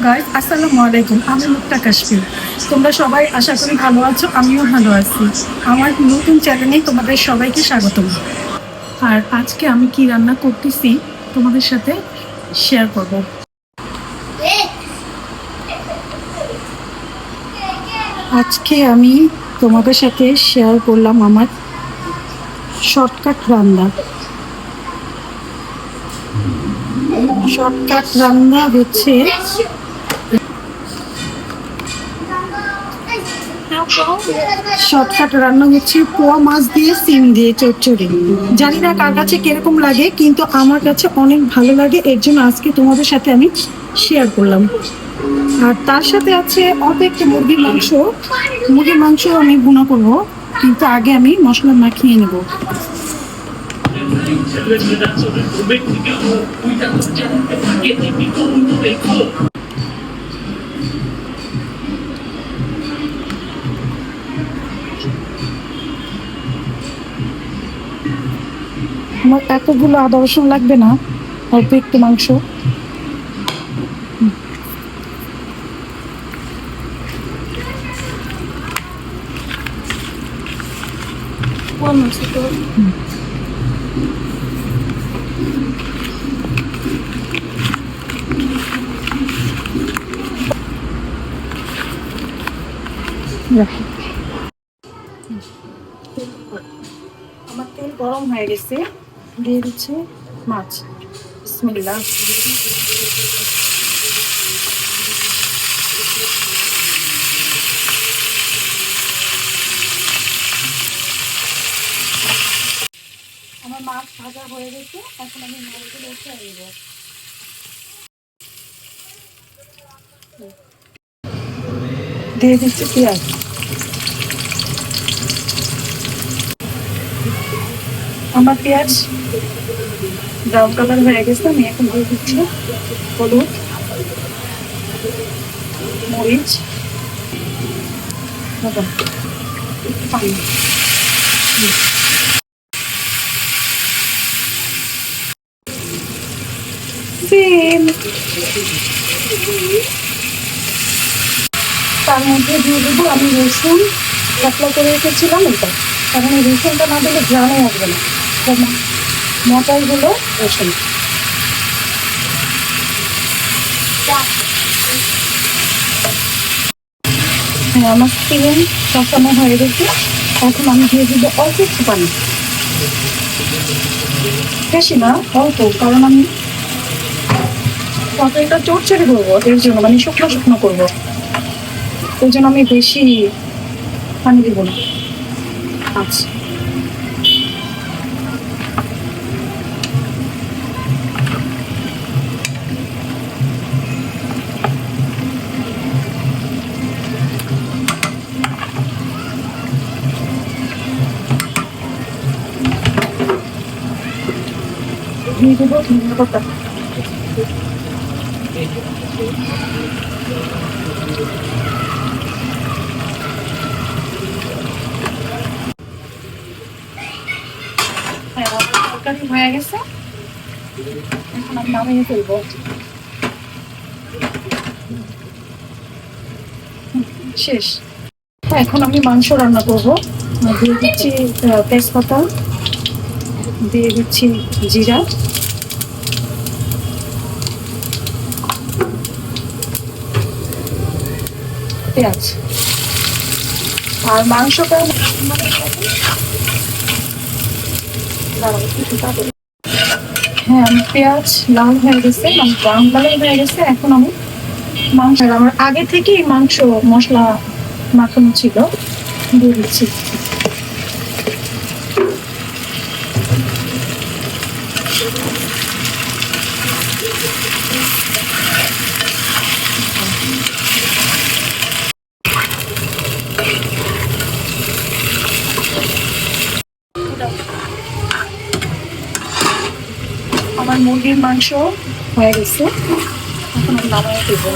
Guys, আসসালামু আলাইকুম। আমি মুক্তা কাশফি। তোমরা সবাই আশা করি ভালো আছো, আমিও ভালো আছি। আমার নতুন চ্যানেলে তোমাদের সবাইকে স্বাগতম। আর আজকে আমি কি রান্না করতেছি তোমাদের সাথে শেয়ার করব। আজকে আমি তোমাদের সাথে শেয়ার করলাম আমার শর্টকাট রান্না। শর্টকাট রান্না হচ্ছে পোয়া মাছ দিয়ে সিম দিয়ে চচ্চড়ি। জানি না কার কাছে কিরকম লাগে, কিন্তু আমার কাছে অনেক ভালো লাগে। এর জন্য আজকে তোমাদের সাথে আমি শেয়ার করলাম। আর তার সাথে আছে অল্প একটু মুরগির মাংস আমি ভুনা করবো, কিন্তু আগে আমি মশলা মাখিয়ে নেব। আমার এতগুলো আদা রসুন লাগবে না, অল্প একটু মাংস। আমার তেল গরম হয়ে গেছে, দিয়ে দিচ্ছে মাছ। বিসমিল্লাহ। আমার মাছ ভাজা হয়ে গেছে, এখন আমি মাছগুলো উঠিয়ে নেব। দিয়ে দিচ্ছি পেঁয়াজ। আমার পেঁয়াজ ব্রাউন কালার হয়ে গেছে, আমি এখন দিয়ে দিচ্ছি হলুদ, মরিচ, পানি। তার মধ্যে দিয়ে দেবো আমি রসুন পাতলা করে রেখেছিলাম এটা, কারণ এই রসুনটা না দিলে গ্রামে আসবে না। মটরগুলো রসুন। হ্যাঁ, আমার তেল কষানো হয়ে গেছে, এখন আমি দিয়ে দিব অল্প একটু পানি। বেশি না, অল্প, কারণ আমি তরকারিটা চড়চড়ি করবো, এর জন্য মানে শুকনো শুকনো করবো, ওই জন্য আমি বেশি পানি দিব না। আচ্ছা, দিয়ে দেবো ধনিয়া পাতা। হ্যাঁ, তরকারি হয়ে গেছে, এখন আমি নামিয়ে ফেলবো। শেষ। এখন আমি মাংস রান্না করবো। দিয়ে দিচ্ছি তেজপাতা, দিয়ে দিচ্ছি জিরা, পেঁয়াজ। আর মাংসটা হ্যাঁ, আমি পেঁয়াজ লাল হয়ে গেছে, মানে ব্রাউন কালার হয়ে গেছে। এখন আমি মাংস, আমার আগে থেকেই মাংস মশলা মাখানো ছিল, দিয়ে দিচ্ছি। আমার মুরগির মাংস হয়ে গেছে, এখন আমি নামিয়ে দেবো।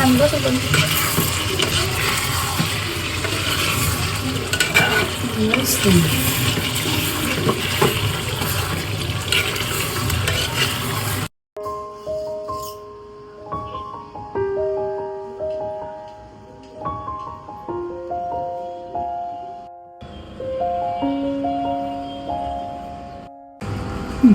আজকে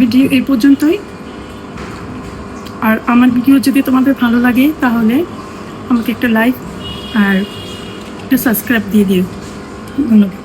ভিডিও এই পর্যন্তই। আর আমার ভিডিও যদি তোমাদের ভালো লাগে তাহলে আমাকে একটা লাইক আর একটা সাবস্ক্রাইব দিয়ে দিও। ধন্যবাদ।